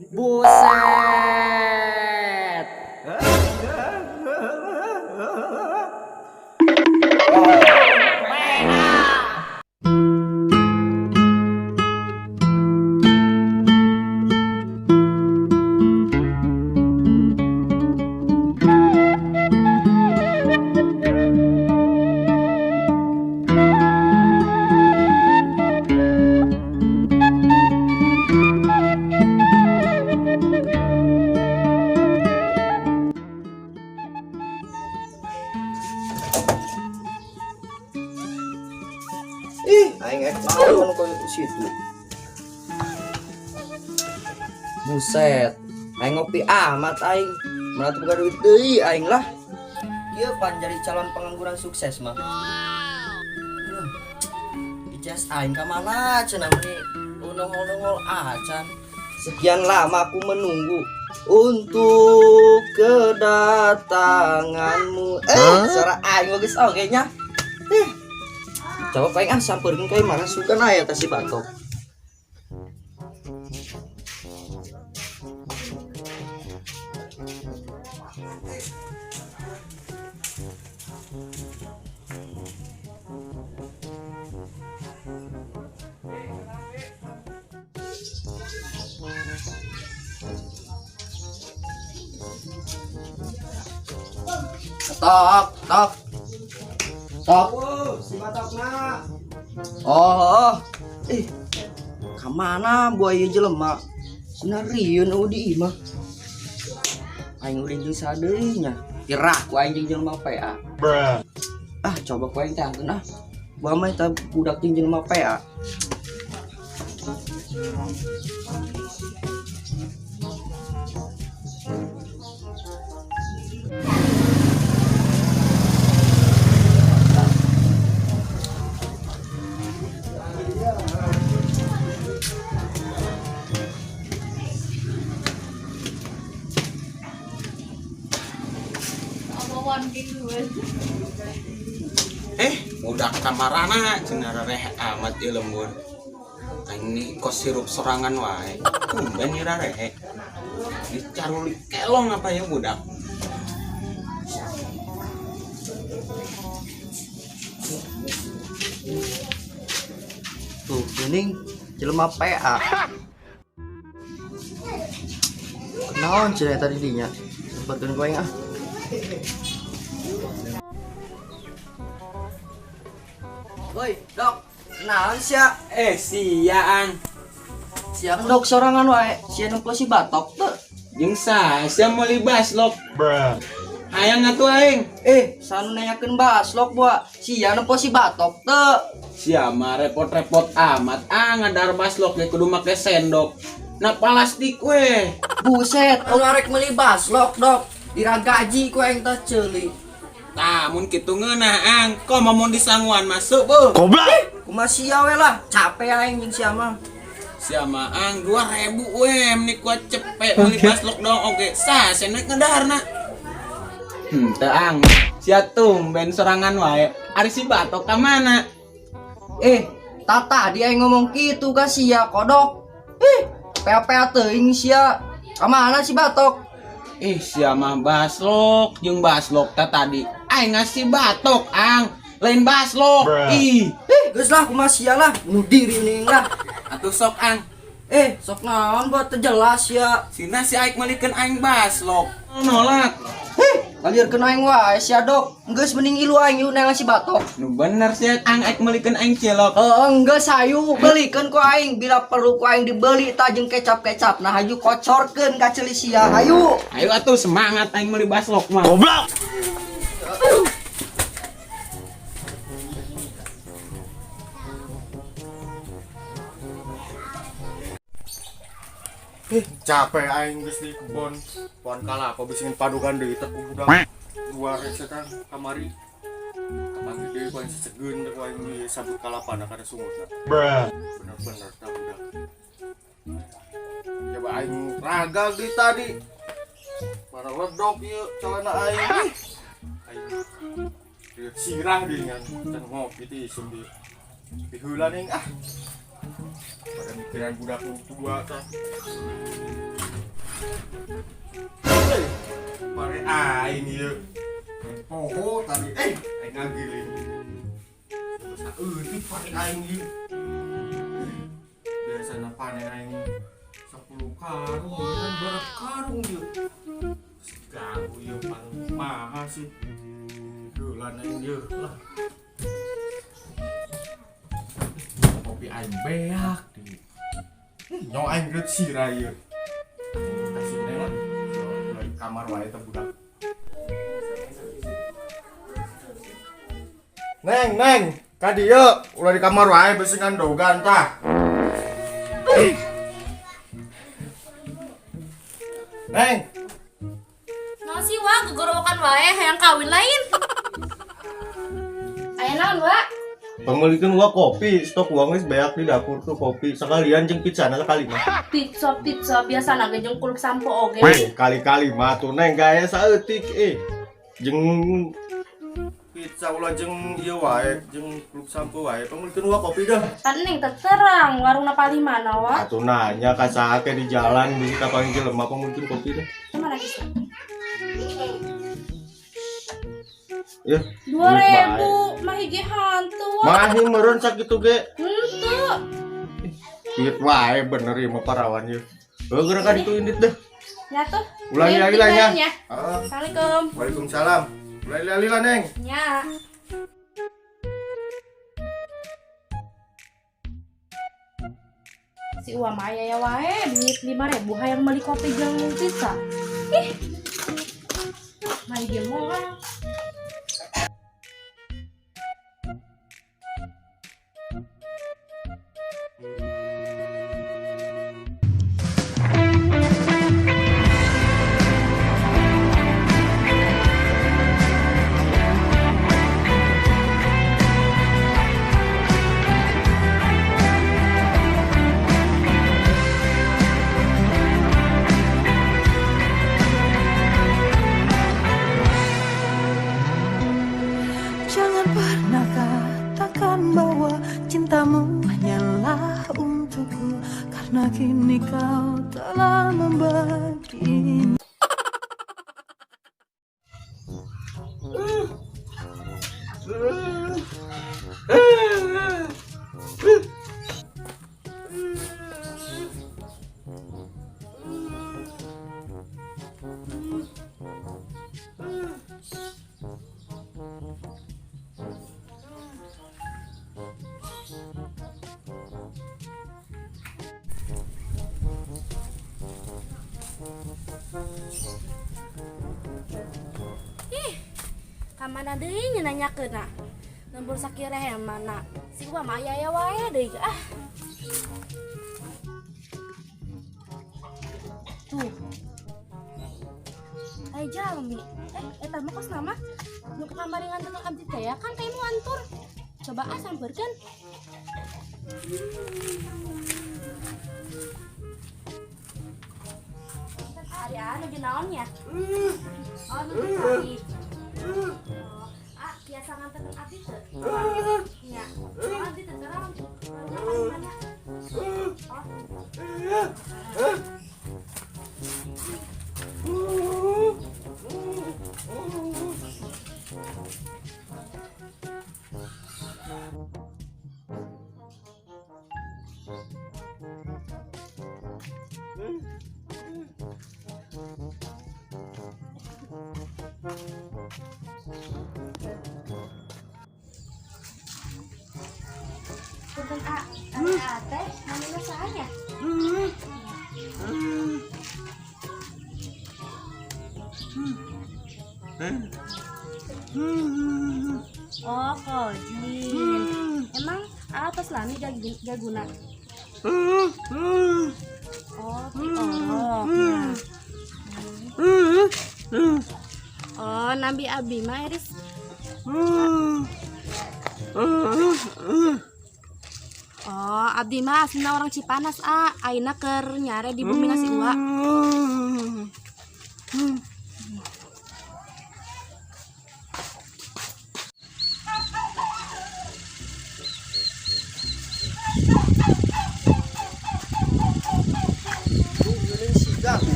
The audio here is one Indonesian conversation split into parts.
Buset. Aing ekor koyo di situ. Buset. Aing ngopi amat aing. Mana tuh duit deui aing lah. Ieu pan jadi calon pengangguran sukses mah. Ijaz aing ka mana cenah meni nongol-nongol acan. Sekian lama aku menunggu untuk kedatanganmu. Suara aing bagus oge nya. Coba paling samperin kayak mana suka naya tasi batok. Tok, tok. Tok. Si batokna. Oh. Kamana buaya jelema? Sinarieun di imah. Aing udah jeung sadeui nya. Kira ku aing jeung jelema PA. Coba ku aing tangkeun ah. Bae mah eta budak jeung jelema PA. Udah kamarana cenah rareh amat ieu lembur. Aing ni kos sirup sorangan wae. Tumben ieu rareh. Dicaruli kelong apa ya budak. Tuh, geuning jelema PA. Naon cenah tadi dinya? Sempatkeun ku aing ah. Woi, dok, naon sia? Siaan. Siang dok sorangan wae, sia nempo si batok teu. Jeung sia meuli baslok. Hayang atuh aing. Sanu nanyakeun baslok bua, sia nempo si batok teu. Sia mah repot-repot amat. Ngadar baslok ge kudu make sendok. Na plastik we. Buset, arek meuli baslok dok. Dira gaji ku aing teh ceuli. Mun kitu ngeunah kok mun disanguan masuk beuh. Goblok. Kumaha sia we lah, capek aing jeung sia mah. Sia mah 2000 we meni ku cepet meuli baslok dong oge. Sasenek ngedarna. Teu sia tumben sorangan wae. Ari si batok ka mana? Tata dia yang ngomong gitu ka sia kodok. PA teuing sia. Ka mana si batok? Sia mah baslok jeung baslok tadi. Aing ngasih batok lain baslok. Geus lah kumaha sia lah, bunuh diri ning lah. Atuh sok Sok naon buat teu jelas ya. Sina si aing malikeun aing baslok. Nolak. Ngalirkeun aing wae sia dok. Geus mending ilu aing ieu ngasih batok. Nu bener sia aing malikeun aing cilok. Geus hayu belikeun ku aing bila perlu ku aing dibeli ta jeung kecap-kecap. Nah hayu kocorkeun ka ceuli sia hayu. Ayo atuh semangat aing meuli baslok mah. Goblok. Capek aing geus di kebon. Pohon kala apa bisingin padukan deui teh ku budak. Luar setan kamari. Kapagi deui ku aing segeun teh ku aing di sabut kalapana kada sungutna. Bener-bener tah budak. Coba aing raga di tadi. Para ledok ieu calana aing. Aing dia sirah deui ngan can ngopi teh isum di heula ning pada mikiran budak tua tah. aing ieu. Poho tadi aing ngagiling. Saeutik panen aing ieu. Biasana panen aing 10 karung, kan berat karung ieu. Ganggu ieu paling mahal sih. Dulan aing ieu lah. Kopi aing beak di. Nyong aing geut sira ieu. Kasih neng lah. Dari kamar wae teh budak. Neng, ka dieu ulah di kamar wae beusingan dogan tah. Neng, Nah sih wah, gegorowokan wae hayang kawin lain. Aya naon, Wak? pemilikan gua kopi, stok uang geus beak di dapur tuh kopi. Sekalian jeung pizzana sekali mah. Pizza biasana ge jeung kuluk sampo oge. Kali-kali mah tuh neng gaya saeutik jeung pizza ulah jeung ieu wae, jeung klub sampo wae. Pemilikan gua kopi dah. Kan ning teu terang warungna palimana, Wak? Atuh nanya ka saake di jalan bisi ka panggil jelema pemilikan kopi dah. Mana geus? Ya, 2000 mah hiji hantu. mahi meureun sakitu ge. Henteu. Duit wae bener ieu mah parawan ieu. Geura ka ditu indit dah. Ya tuh. Ulangi lagi lah nya. Assalamualaikum. Waalaikumsalam. Ulangi lagi lah neng. Ya. Si Uwa mah aya wae duit 5.000 hayang beli kopi jeung pizza. Ih. Mai dia moal. Jangan pernah katakan bahwa cintamu hanyalah untukku, karena kini kau telah membagi. Kamana deui nya nanyakeunna. Lembur sakireh yang mana? Si Uwa mah aya wae deui ah. Tuh. Ai jalmi. Eta mah kos nama. Nu ke kamari nganter abdi teh ya kan teh nu antur. Coba sampeurkeun. Ari anu ge naon nya? Oh, nu tadi. Biasa nganter abdi teu? Nya. Abdi teu terang. Mana? Punten teh namanya saanya. Oh, Kojin. Emang apa selami gaguna? Oh, tiorok. Oh, Nabi Abi mah Iris. Oh, Abdi mah aslinya orang Cipanas, aina keur nyare di bumi nasi Uwa.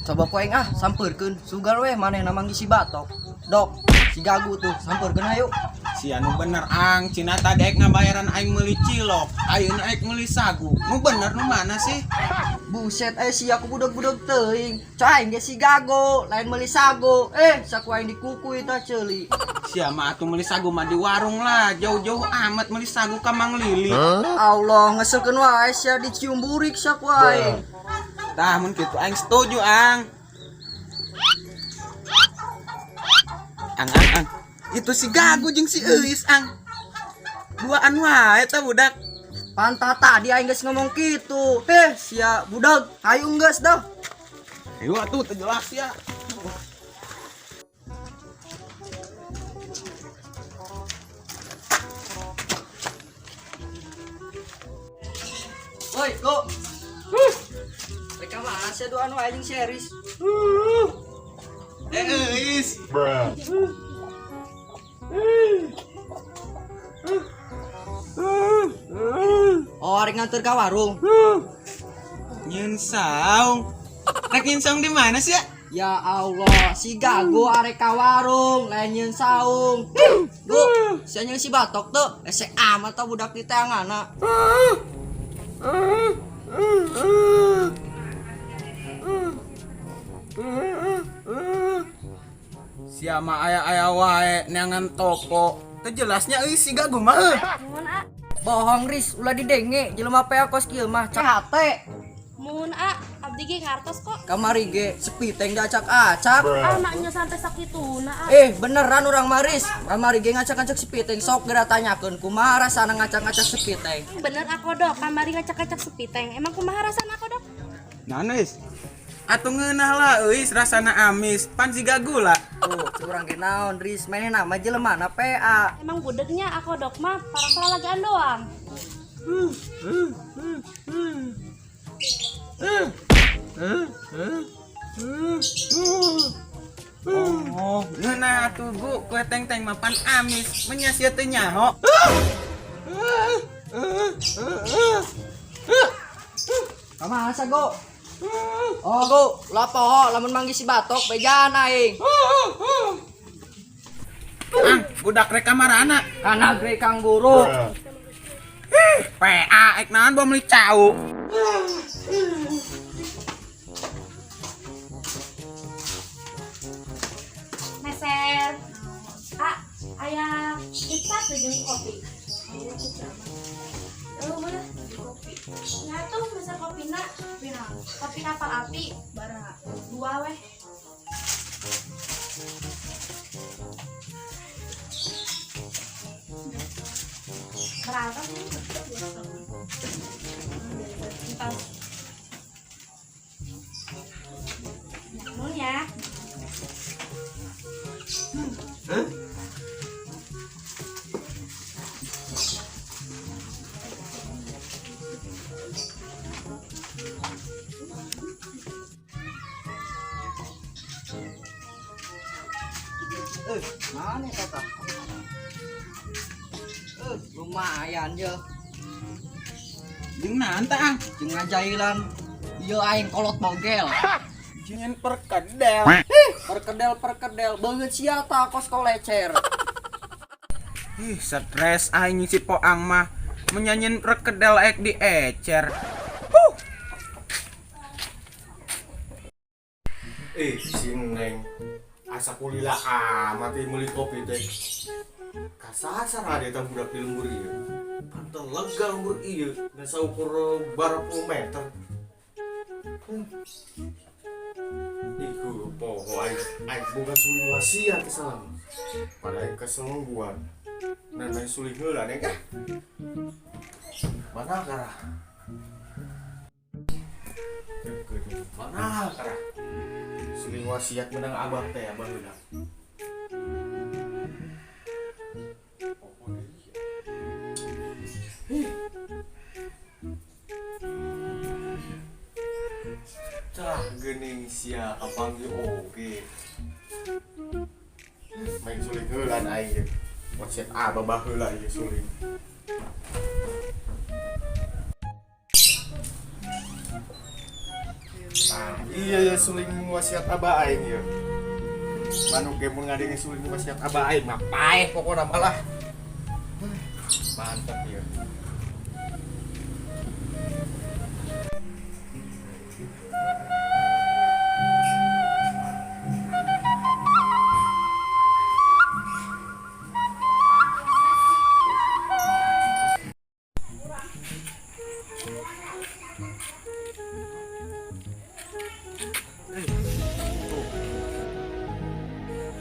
Coba kuaing sampeurkeun sugar we manehna manggih si batok. Dok, si gagu tuh sampeurkeun ayo. Si anu bener ang, cina tadi aik ngabayaran aing meuli cilok, ayeuna aik meuli sagu. Nu bener nu mana sih? Buset, si aku budeg-budeg teuing. Cai aing ge si gago, lain meuli sago. Saku aing dikukuy tah ceuli. Sia mah atuh meuli sagu mah di warung lah, jauh-jauh amat meuli sagu ka Mang Lili. Allah, ngeselkeun wae sia dicium burik saku aing. Tah mun kitu aing setuju ang. Ang. Itu si gagu jeung si Eis ang. Duaan wae tah budak. Pantat tadi aing geus ngomong kitu. Sia budak, hayu geus dah. Ayo atuh teu jelas ya. Woi, go. Mereka mana sih doa nu anjing series? Eis. Oh, arek nganter ka warung. Nyeun saung. Rek nyeun saung di mana sih ya? Ya Allah, si gago arek ka warung, lain nyeun saung. Go, sia nyeun si batok tuh, esek amat tah budak di tengahna. Sia mah aya wae neangan toko. Teu jelasnya euy si gagu mah. Mun A, Bohong Riz, ulah didenge, jelema pea kos kieu mah CHT. mun A, abdi ge ngartos kok. Kamari ge sepiteng diacak-acak. Anaknya sampai sakituna A. Beneran urang Maris. Kamari ge ngacak-ngacak sepiteng sok geura tanyakeun kumaha rasana ngacak-ngacak sepiteng. Bener aku dok, kamari ngacak-ngacak sepiteng. Emang kumaha rasana aku dok? Nanis. Atuh ngeunah lah euy rasana amis, pan si gagu lah. Curang ge naon Riz, manehna mah jelemana PA. Emang budegnya aku dok mah para lagaan doang. Oh, ngeunah atuh gu kue teng-teng mah pan amis, menya sia teu nyaho. Kumaha sa go? Oh go, lapo lamun manggih si batok bejaan aing. Ang, budak rek kamarana. Kana gre Kang Guru. PA ek naon bawa meuli cau. Meser. A, aya pizza tuh jeung kopi. Mana? Nah tuh meser kopina. Kopi kapal api bara 2 weh. Berapa sih? Nun ya. Mana kata? Lumayan je. Jeung naon tah ang? Jeung ngajailan. Ieu aing kolot bogel. Jeung perkedel. Perkedel beungeut sia tah kos kolecer. Stres aing si Poang mah menyanyiin perkedel ek diecer. Si Neng asa kulila amat meuli kopi teh. Kasasar ade tah budak di lembur ieu. Pantel lega lembur ieu, dan saukur barang 10 meter. Iku poho aing boga suling wasiat salam. Pada aing kesemengguan. Dan aing suling heula Neng Mana karah? Mana karah? Suling wasiat menang abah teh abah heula. Cah geuning sia kapanggih oge. Main suling heula aing ge. Wasiat abah heula ieu suling. Iya ya suling wasiat abah aing ya. Manu ge mun ngadenge suling wasiat abah aing mah paeh pokona malah. Mantap ya.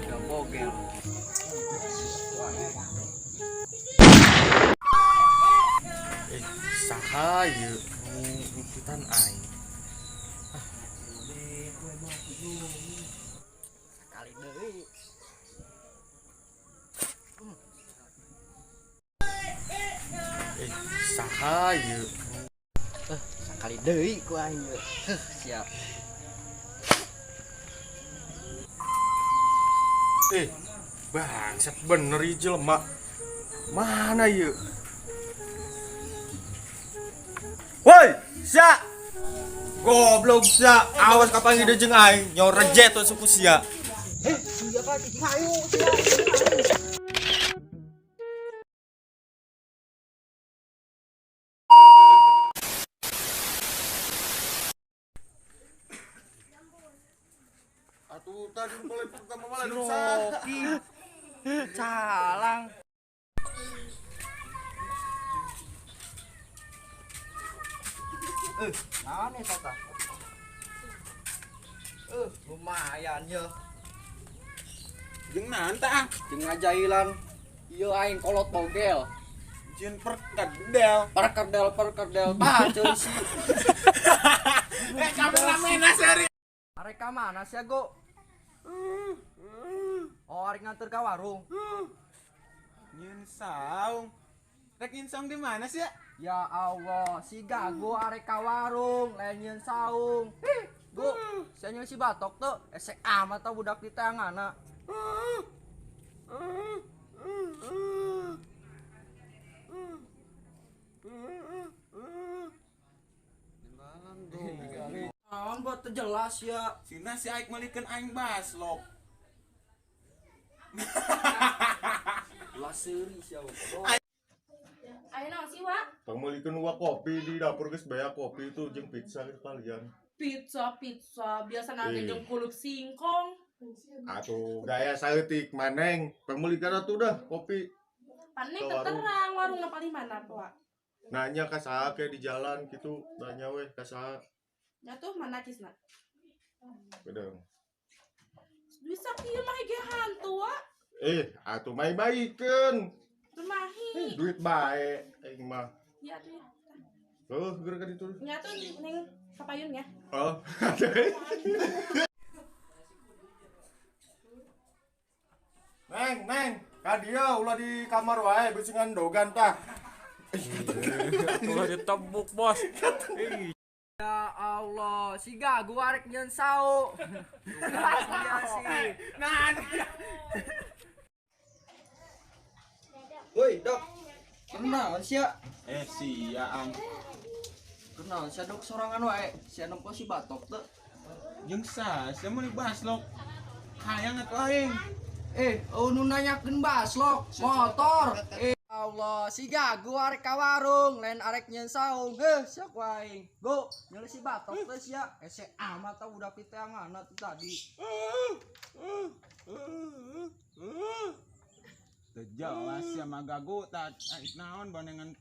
Udah bogel. Saha ieu ngikutan aing. Kali deui. Saha ieu Sakali deui ku aing. Siap. Bangsat bener ieu jelema. Mana ieu? Woi, sia. Goblok sia, awas kapan ide jeung aing, nyaur rejet tuh suku sia. Atuh tadi mulai pertama malah Rocky. Calang. Naon nih tata? Lumayan ya. Jeung naon tah? Jeung ngajailan. Ieu aing kolot bogel. Jieun perkedel. Perkedel. Tah ceui si. Kameramena seri. Arek ka mana sia, Go? Oh, arek nganter ka warung. Nyieun saung. Rek nyieun saung di mana sih? Ya Allah, si Gago arek ka warung, lain nyeun saung. Go, sia nyeun si batok tuh, esek amat tau budak di tengahna. Naon buat terjelas ya. Sina si Aik malikeun aing baslok. Laseuri sia. Ayo naon sih, Wak? Pamalikeun wa kopi di dapur geus baya kopi itu jeung pizza sekalian. Pizza, biasa nanti jeung kuluk singkong. Atuh gaya saeutik maneng, pamalikeun atuh dah kopi. Paneng terang warungna paling mana, Wak? Nanya ka saha ke di jalan gitu, nanya weh ka saha. Ya tuh mana kisna? Beudang. Bisa kieu mah ge hantu, Wak. Atuh baikeun. Rumahi. Duit bae aing mah. Ya tuh ya. Geura ka ditu. Nya tuh ning kapayun ya. Oh. Neng, ka dia ulah di kamar wae beusingan dogan tah. Ulah ditebuk, Bos. Ya Allah, si Gago arek nyeun saung. Iya sih. Nah, Woi, Dok. Kenal sia? sia ang. Kenal sia Dok sorangan wae. Sia nempo si batok teh. Jeung sia mun baslok. Hayang atuh aing. Nu nanyakeun baslok, motor. Allah, si Gago arek ka warung, lain arek nyeun saung. Sia ku aing. Go, nyeul si batok teh sia. Ese amat tah budak di tengahna tuh tadi. Teu jelas ya Magago tak naon banengan